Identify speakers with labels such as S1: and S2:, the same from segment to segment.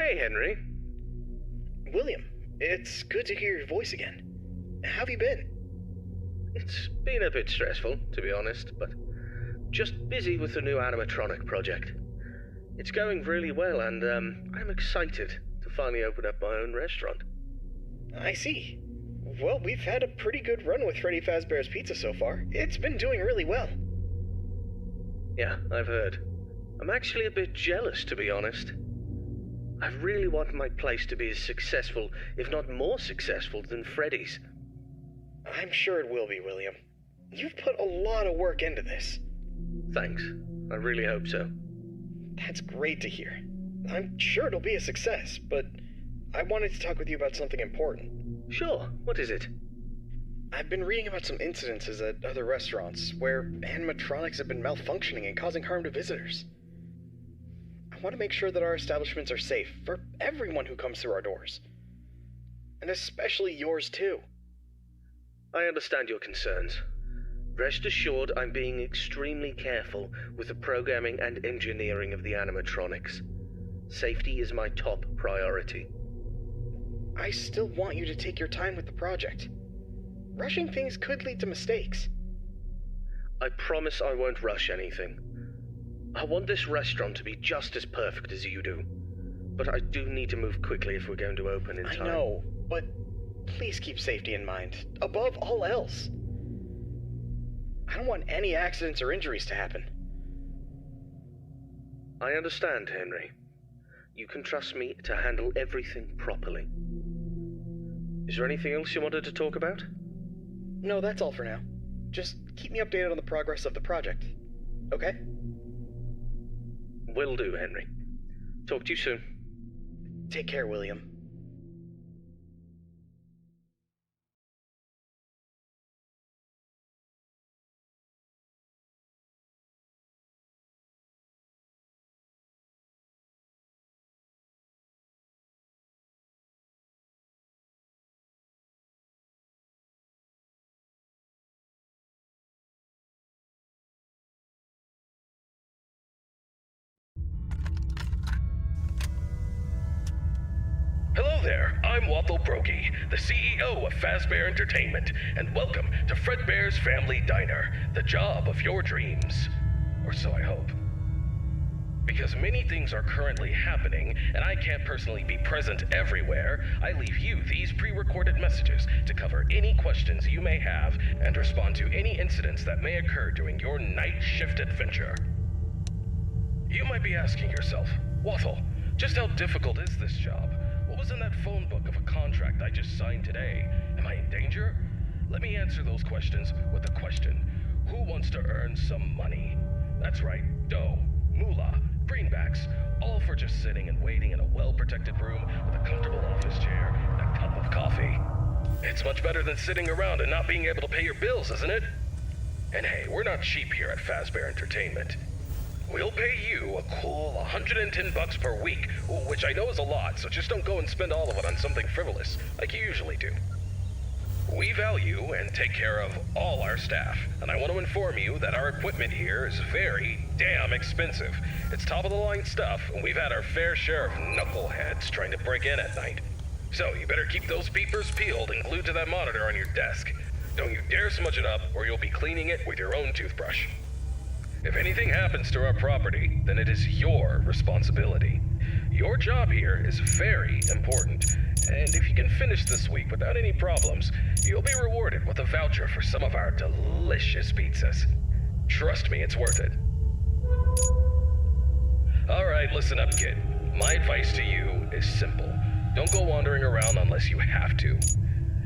S1: Hey, Henry.
S2: William, it's good to hear your voice again. How have you been?
S1: It's been a bit stressful, to be honest, but just busy with the new animatronic project. It's going really well, and I'm excited to finally open up my own restaurant.
S2: I see. Well, we've had a pretty good run with Freddy Fazbear's Pizza so far. It's been doing really well.
S1: Yeah, I've heard. I'm actually a bit jealous, to be honest. I really want my place to be as successful, if not more successful, than Freddy's.
S2: I'm sure it will be, William. You've put a lot of work into this.
S1: Thanks. I really hope so.
S2: That's great to hear. I'm sure it'll be a success, but I wanted to talk with you about something important.
S1: Sure, what is it?
S2: I've been reading about some incidences at other restaurants where animatronics have been malfunctioning and causing harm to visitors. I want to make sure that our establishments are safe for everyone who comes through our doors. And especially yours too.
S1: I understand your concerns. Rest assured I'm being extremely careful with the programming and engineering of the animatronics. Safety is my top priority.
S2: I still want you to take your time with the project. Rushing things could lead to mistakes.
S1: I promise I won't rush anything. I want this restaurant to be just as perfect as you do. But I do need to move quickly if we're going to open in time.
S2: I know, but please keep safety in mind, above all else. I don't want any accidents or injuries to happen.
S1: I understand, Henry. You can trust me to handle everything properly. Is there anything else you wanted to talk about?
S2: No, that's all for now. Just keep me updated on the progress of the project, okay?
S1: Will do, Henry. Talk to you soon.
S2: Take care, William.
S3: Hello there, I'm Waffle Brokey, the CEO of Fazbear Entertainment, and welcome to Fredbear's Family Diner, the job of your dreams. Or so I hope. Because many things are currently happening, and I can't personally be present everywhere, I leave you these pre-recorded messages to cover any questions you may have and respond to any incidents that may occur during your night shift adventure. You might be asking yourself, Waffle, just how difficult is this job? What was in that phone book of a contract I just signed today? Am I in danger? Let me answer those questions with a question. Who wants to earn some money? That's right, dough, moolah, greenbacks, all for just sitting and waiting in a well-protected room with a comfortable office chair and a cup of coffee. It's much better than sitting around and not being able to pay your bills, isn't it? And hey, we're not cheap here at Fazbear Entertainment. We'll pay you a cool $110 per week, which I know is a lot, so just don't go and spend all of it on something frivolous, like you usually do. We value and take care of all our staff, and I want to inform you that our equipment here is very damn expensive. It's top-of-the-line stuff, and we've had our fair share of knuckleheads trying to break in at night. So you better keep those peepers peeled and glued to that monitor on your desk. Don't you dare smudge it up, or you'll be cleaning it with your own toothbrush. If anything happens to our property, then it is your responsibility. Your job here is very important, and if you can finish this week without any problems, you'll be rewarded with a voucher for some of our delicious pizzas. Trust me, it's worth it. Alright, listen up, kid. My advice to you is simple. Don't go wandering around unless you have to.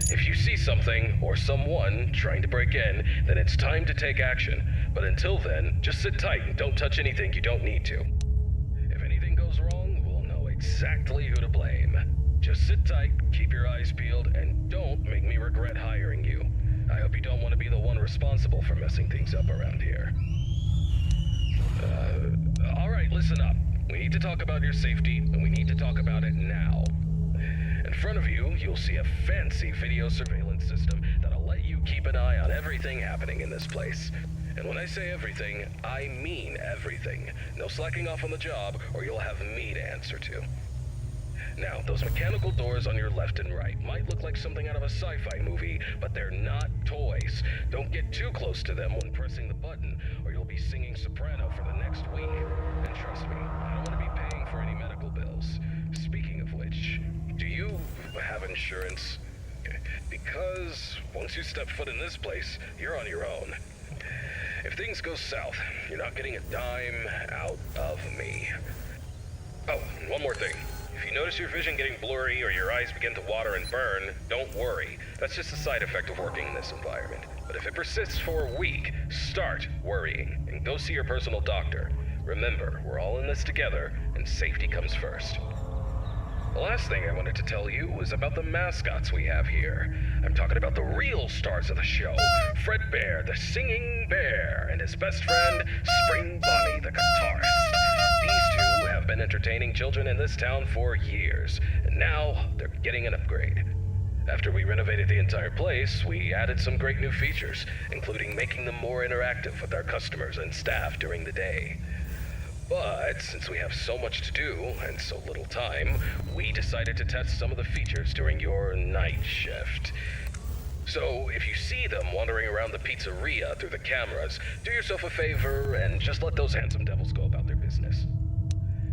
S3: If you see something or someone trying to break in, then it's time to take action. But until then, just sit tight and don't touch anything you don't need to. If anything goes wrong, we'll know exactly who to blame. Just sit tight, keep your eyes peeled, and don't make me regret hiring you. I hope you don't want to be the one responsible for messing things up around here. Alright, listen up. We need to talk about your safety, and we need to talk about it now. In front of you, you'll see a fancy video surveillance system that'll let you keep an eye on everything happening in this place. And when I say everything, I mean everything. No slacking off on the job, or you'll have me to answer to. Now, those mechanical doors on your left and right might look like something out of a sci-fi movie, but they're not toys. Don't get too close to them when pressing the button, or you'll be singing soprano for the next week. And trust me, I don't want to be paying for any medical bills. Speaking of which, do you have insurance? Because once you step foot in this place, you're on your own. If things go south, you're not getting a dime out of me. Oh, and one more thing. If you notice your vision getting blurry or your eyes begin to water and burn, don't worry. That's just a side effect of working in this environment. But if it persists for a week, start worrying and go see your personal doctor. Remember, we're all in this together, and safety comes first. The last thing I wanted to tell you was about the mascots we have here. I'm talking about the real stars of the show. Fredbear, the singing bear, and his best friend, Spring Bonnie, the guitarist. These two have been entertaining children in this town for years, and now they're getting an upgrade. After we renovated the entire place, we added some great new features, including making them more interactive with our customers and staff during the day. But since we have so much to do and so little time, we decided to test some of the features during your night shift. So if you see them wandering around the pizzeria through the cameras, do yourself a favor and just let those handsome devils go about their business.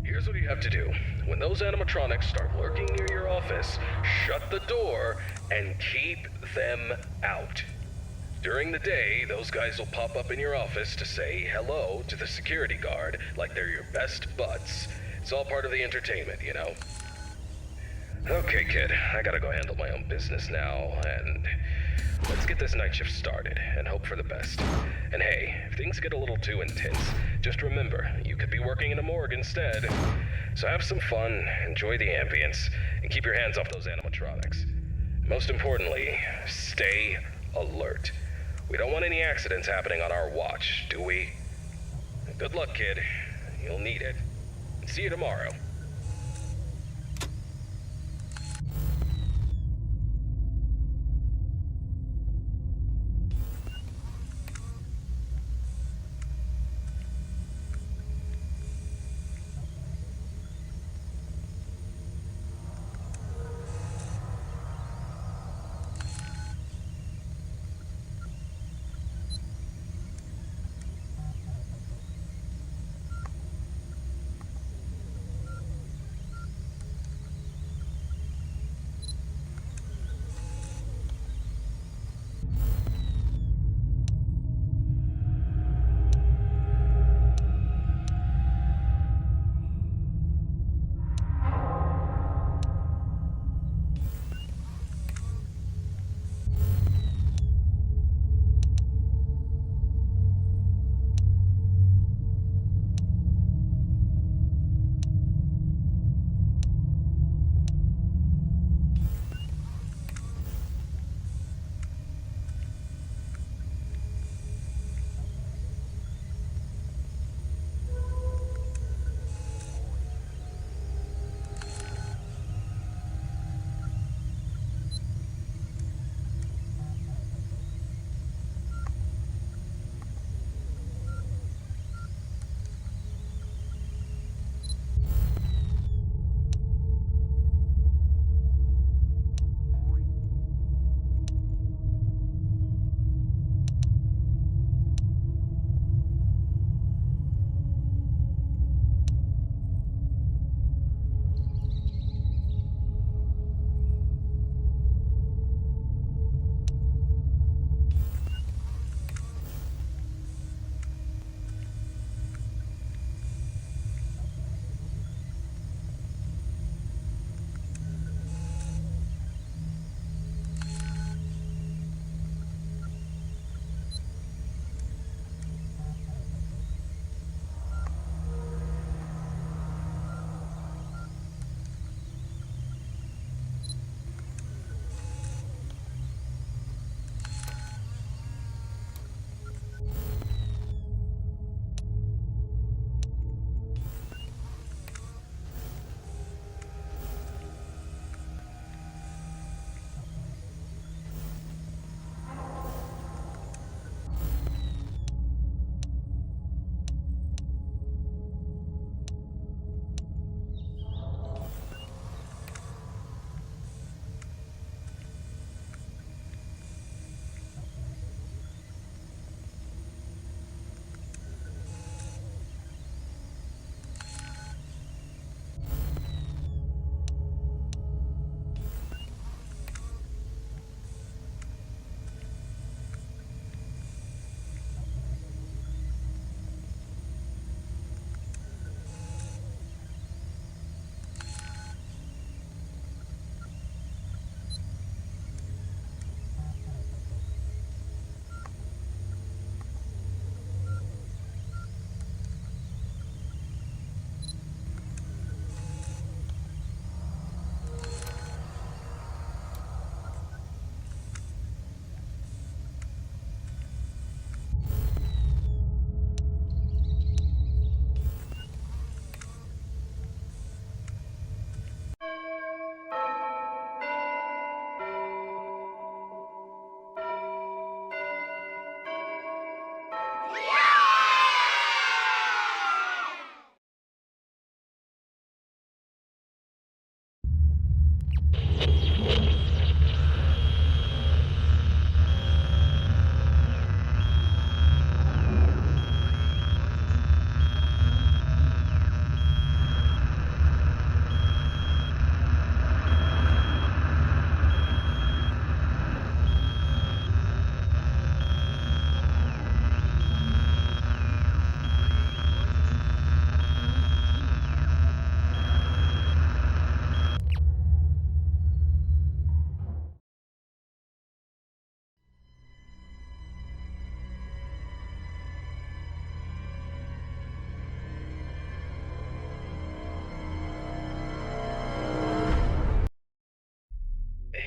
S3: Here's what you have to do. When those animatronics start lurking near your office, shut the door and keep them out. During the day, those guys will pop up in your office to say hello to the security guard like they're your best buds. It's all part of the entertainment, you know? Okay, kid, I gotta go handle my own business now, and let's get this night shift started and hope for the best. And hey, if things get a little too intense, just remember, you could be working in a morgue instead. So have some fun, enjoy the ambience, and keep your hands off those animatronics. Most importantly, stay alert. We don't want any accidents happening on our watch, do we? Good luck, kid. You'll need it. See you tomorrow.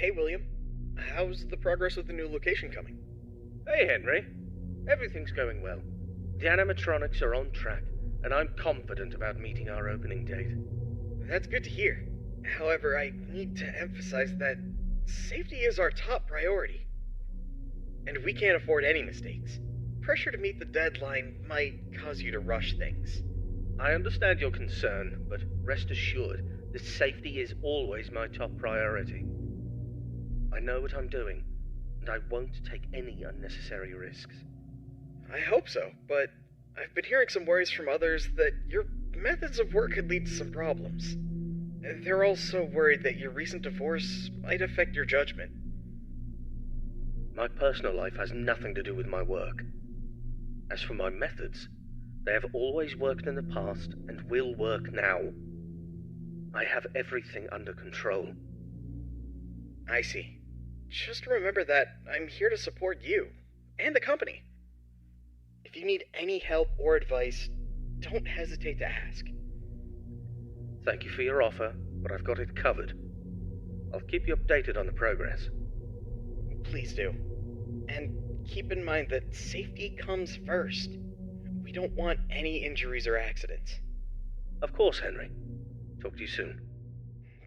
S2: Hey, William. How's the progress with the new location coming?
S1: Hey, Henry. Everything's going well. The animatronics are on track, and I'm confident about meeting our opening date.
S2: That's good to hear. However, I need to emphasize that safety is our top priority. And we can't afford any mistakes. Pressure to meet the deadline might cause you to rush things.
S1: I understand your concern, but rest assured that safety is always my top priority. I know what I'm doing, and I won't take any unnecessary risks.
S2: I hope so, but I've been hearing some worries from others that your methods of work could lead to some problems. They're also worried that your recent divorce might affect your judgment.
S1: My personal life has nothing to do with my work. As for my methods, they have always worked in the past and will work now. I have everything under control.
S2: I see. Just remember that I'm here to support you and the company. If you need any help or advice, don't hesitate to ask.
S1: Thank you for your offer, but I've got it covered. I'll keep you updated on the progress.
S2: Please do. And keep in mind that safety comes first. We don't want any injuries or accidents.
S1: Of course, Henry. Talk to you soon.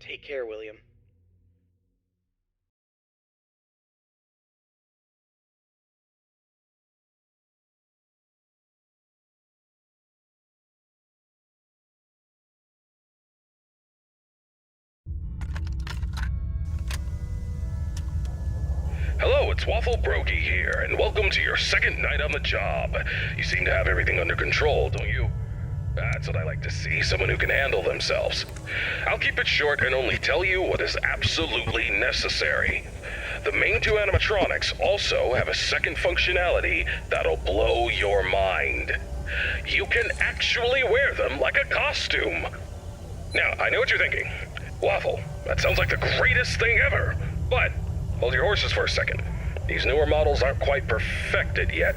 S2: Take care, William.
S3: Hello, it's Waffle Brokey here, and welcome to your second night on the job. You seem to have everything under control, don't you? That's what I like to see, someone who can handle themselves. I'll keep it short and only tell you what is absolutely necessary. The main two animatronics also have a second functionality that'll blow your mind. You can actually wear them like a costume. Now, I know what you're thinking. Waffle, that sounds like the greatest thing ever. But hold your horses for a second. These newer models aren't quite perfected yet.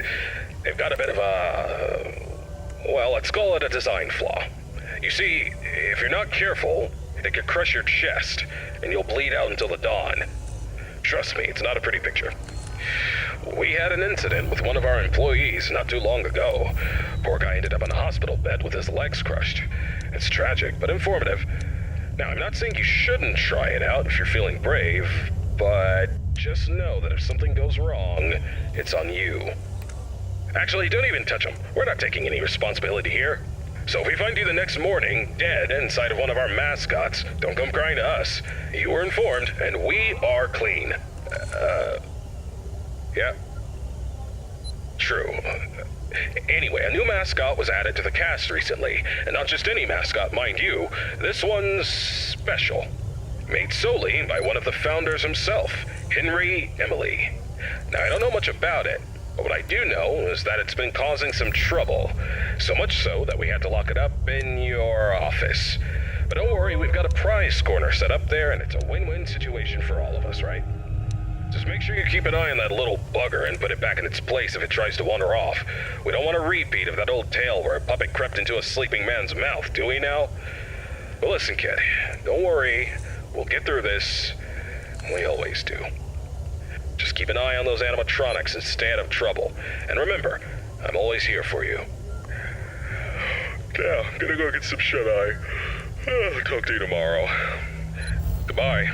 S3: They've got a bit of a... well, let's call it a design flaw. You see, if you're not careful, they could crush your chest, and you'll bleed out until the dawn. Trust me, it's not a pretty picture. We had an incident with one of our employees not too long ago. Poor guy ended up in a hospital bed with his legs crushed. It's tragic, but informative. Now, I'm not saying you shouldn't try it out if you're feeling brave, but just know that if something goes wrong, it's on you. Actually, don't even touch him. We're not taking any responsibility here. So if we find you the next morning, dead inside of one of our mascots, don't come crying to us. You were informed, and we are clean. Yeah. True. Anyway, a new mascot was added to the cast recently, and not just any mascot, mind you. This one's special. Made solely by one of the founders himself, Henry Emily. Now, I don't know much about it, but what I do know is that it's been causing some trouble. So much so that we had to lock it up in your office. But don't worry, we've got a prize corner set up there, and it's a win-win situation for all of us, right? Just make sure you keep an eye on that little bugger and put it back in its place if it tries to wander off. We don't want a repeat of that old tale where a puppet crept into a sleeping man's mouth, do we now? Well, listen, kid, don't worry. We'll get through this. We always do. Just keep an eye on those animatronics and stay out of trouble. And remember, I'm always here for you. Yeah, I'm gonna go get some shut-eye. Talk to you tomorrow. Goodbye.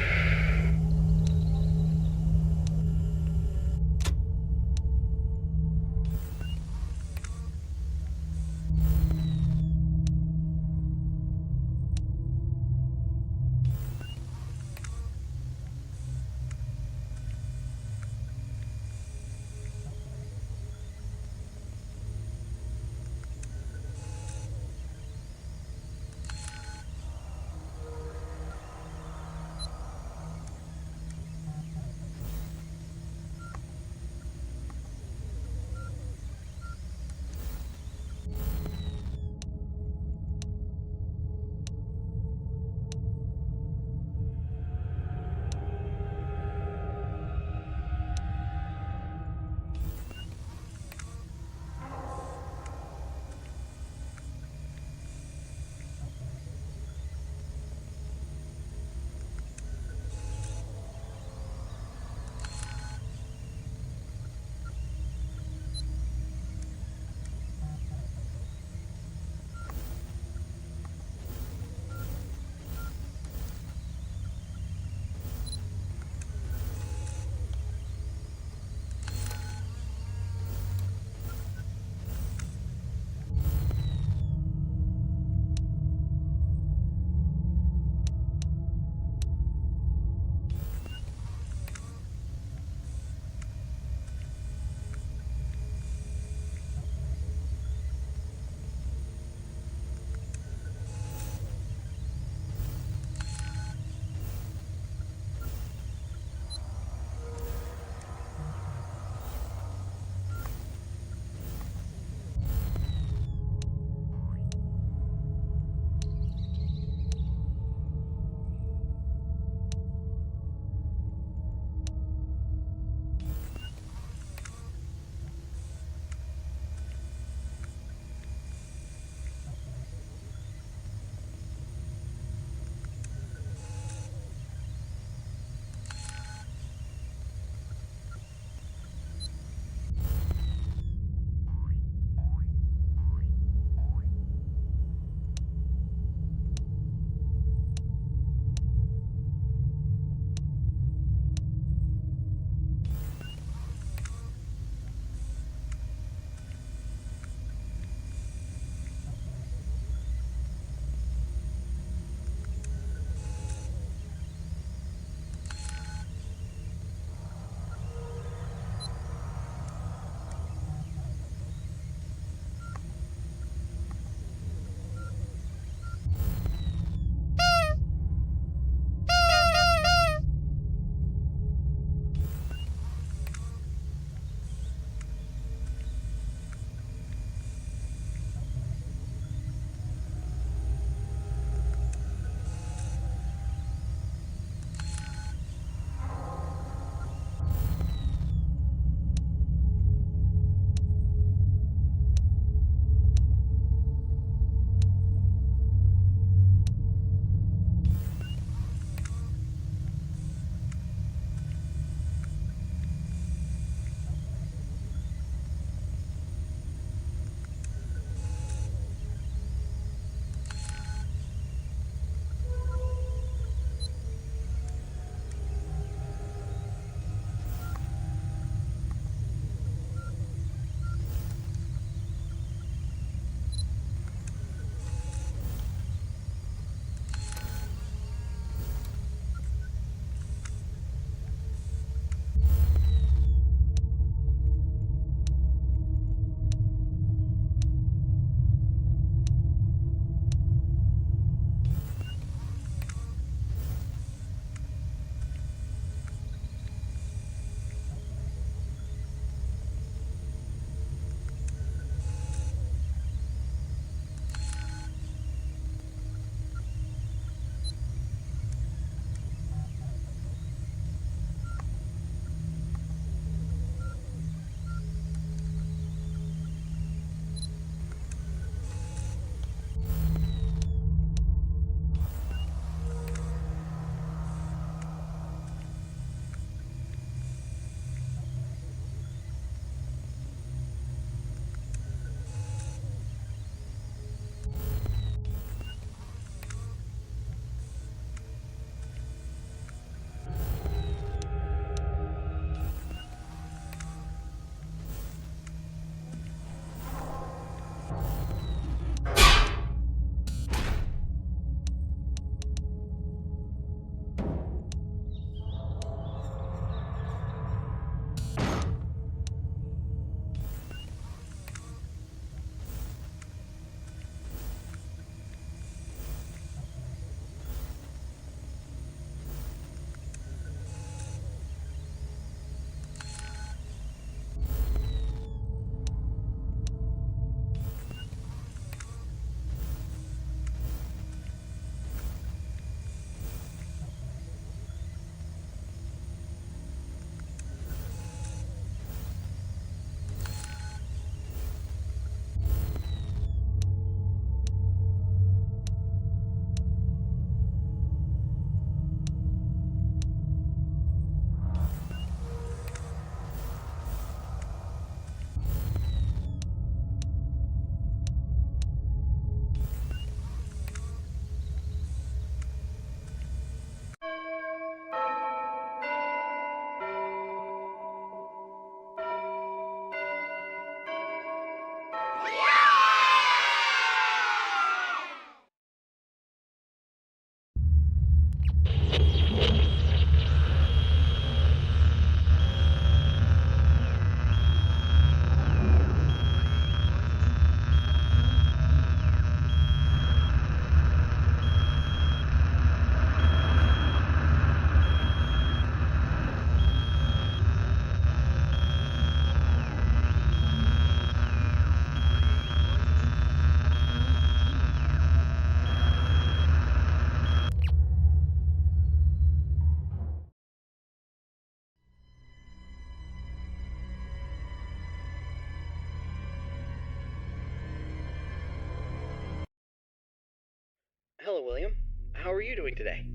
S2: Hello, William. How are you doing today?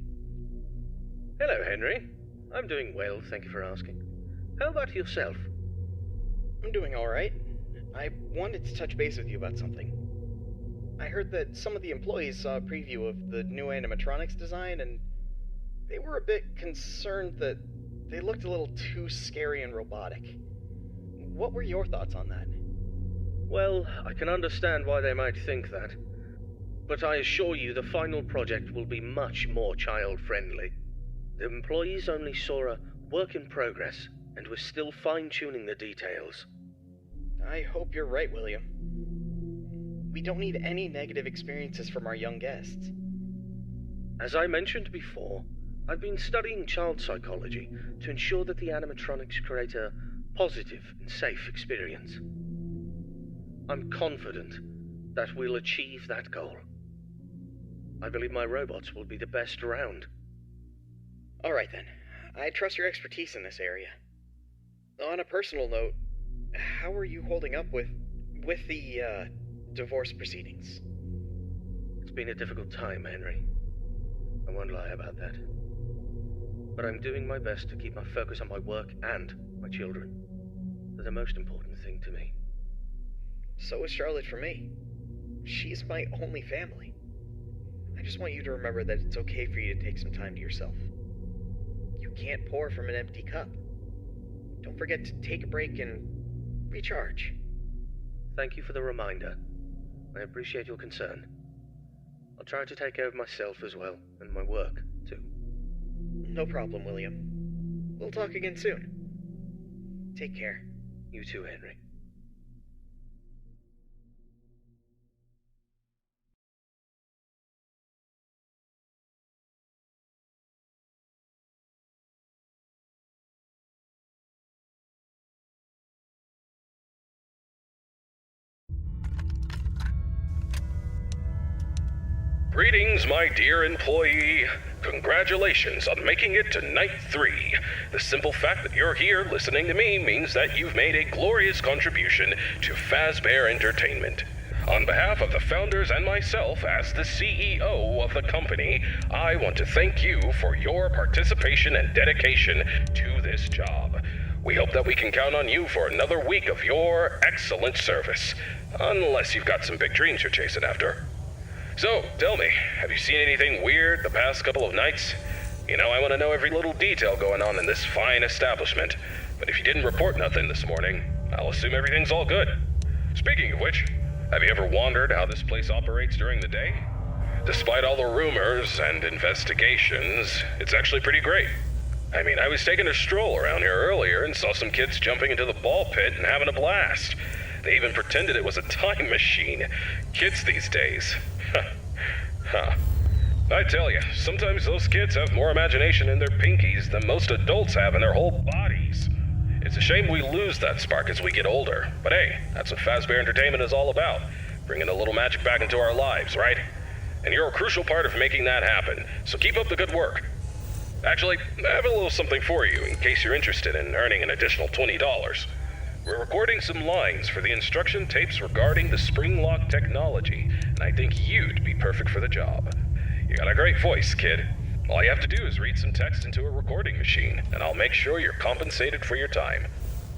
S1: Hello, Henry. I'm doing well, thank you for asking. How about yourself?
S2: I'm doing alright. I wanted to touch base with you about something. I heard that some of the employees saw a preview of the new animatronics design, and they were a bit concerned that they looked a little too scary and robotic. What were your thoughts on that?
S1: Well, I can understand why they might think that. But I assure you the final project will be much more child-friendly. The employees only saw a work in progress, and we're still fine-tuning the details.
S2: I hope you're right, William. We don't need any negative experiences from our young guests.
S1: As I mentioned before, I've been studying child psychology to ensure that the animatronics create a positive and safe experience. I'm confident that we'll achieve that goal. I believe my robots will be the best around.
S2: Alright then. I trust your expertise in this area. On a personal note, how are you holding up with the divorce proceedings?
S1: It's been a difficult time, Henry. I won't lie about that. But I'm doing my best to keep my focus on my work and my children. They're the most important thing to me.
S2: So is Charlotte for me. She's my only family. I just want you to remember that it's okay for you to take some time to yourself. You can't pour from an empty cup. Don't forget to take a break and recharge.
S1: Thank you for the reminder. I appreciate your concern. I'll try to take care of myself as well, and my work, too.
S2: No problem, William. We'll talk again soon. Take care.
S1: You too, Henry.
S3: Greetings, my dear employee. Congratulations on making it to night 3. The simple fact that you're here listening to me means that you've made a glorious contribution to Fazbear Entertainment. On behalf of the founders and myself as the CEO of the company, I want to thank you for your participation and dedication to this job. We hope that we can count on you for another week of your excellent service. Unless you've got some big dreams you're chasing after. So, tell me, have you seen anything weird the past couple of nights? You know, I want to know every little detail going on in this fine establishment. But if you didn't report nothing this morning, I'll assume everything's all good. Speaking of which, have you ever wondered how this place operates during the day? Despite all the rumors and investigations, it's actually pretty great. I mean, I was taking a stroll around here earlier and saw some kids jumping into the ball pit and having a blast. They even pretended it was a time machine. Kids these days. Huh. I tell you, sometimes those kids have more imagination in their pinkies than most adults have in their whole bodies. It's a shame we lose that spark as we get older. But hey, that's what Fazbear Entertainment is all about. Bringing a little magic back into our lives, right? And you're a crucial part of making that happen, so keep up the good work. Actually, I have a little something for you in case you're interested in earning an additional $20. We're recording some lines for the instruction tapes regarding the spring lock technology, and I think you'd be perfect for the job. You got a great voice, kid. All you have to do is read some text into a recording machine, and I'll make sure you're compensated for your time.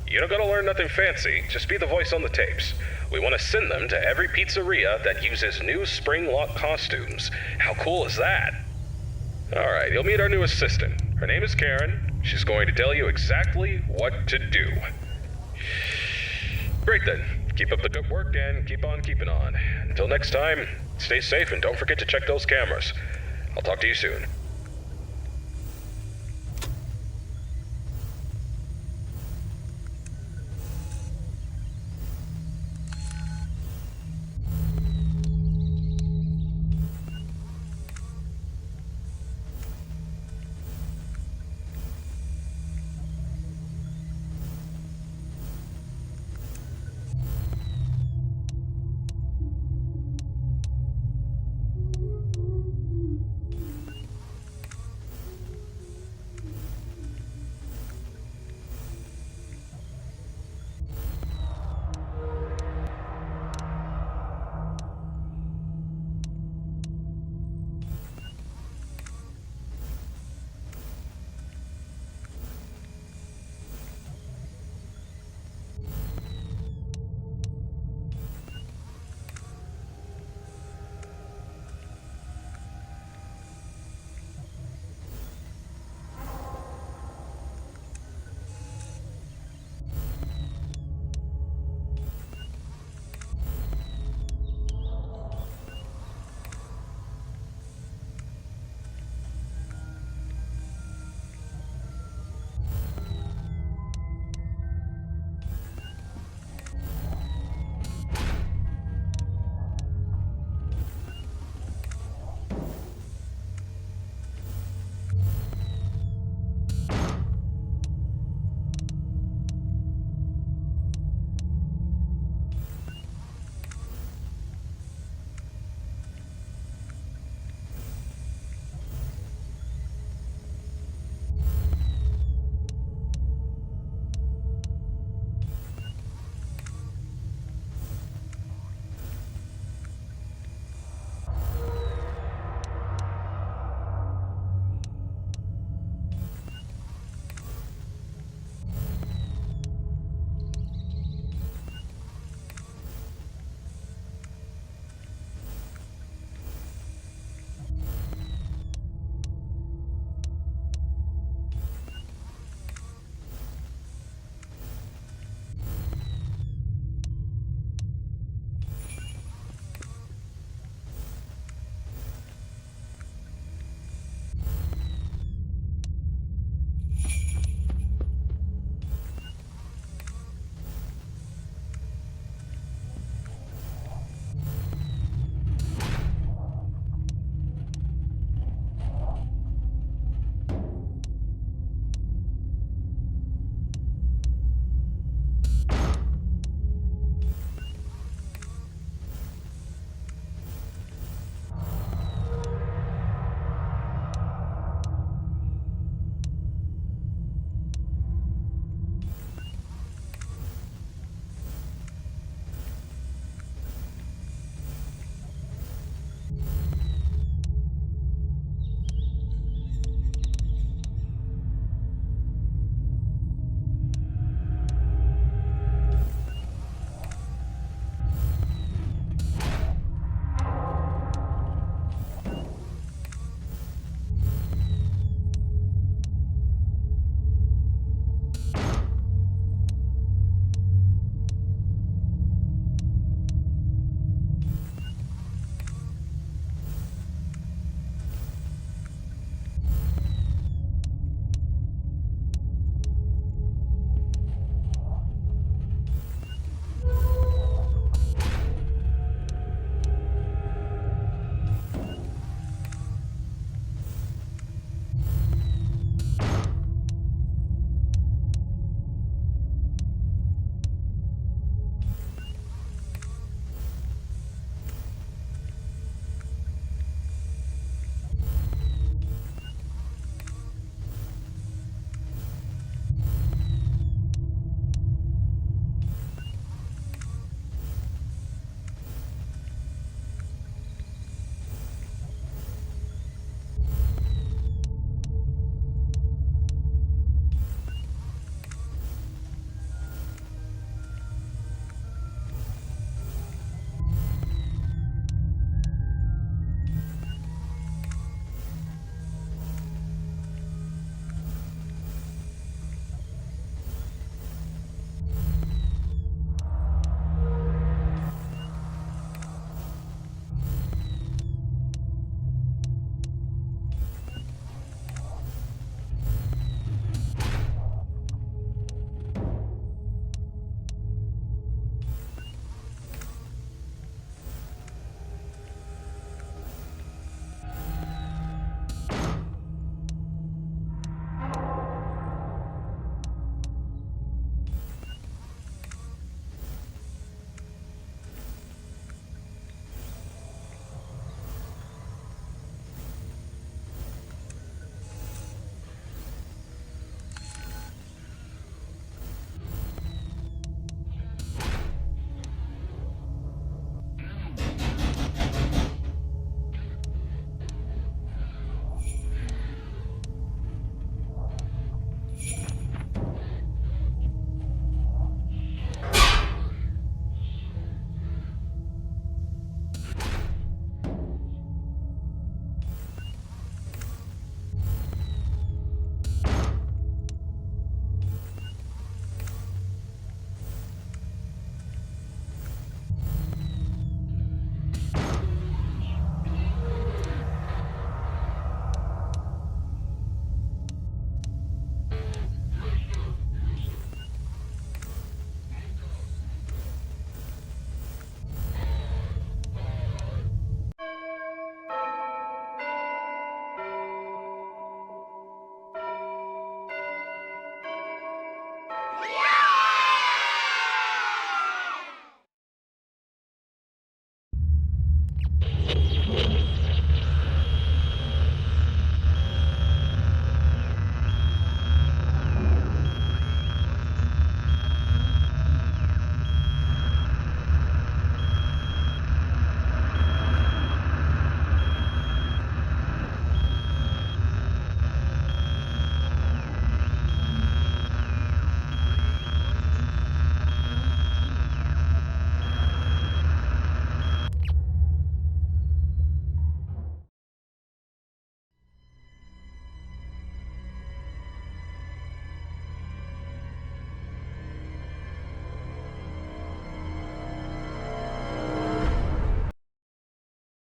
S3: You don't gotta learn nothing fancy, just be the voice on the tapes. We want to send them to every pizzeria that uses new spring lock costumes. How cool is that? Alright, you'll meet our new assistant. Her name is Karen. She's going to tell you exactly what to do. Great then. Keep up the good work and keep on keeping on. Until next time, stay safe and don't forget to check those cameras. I'll talk to you soon.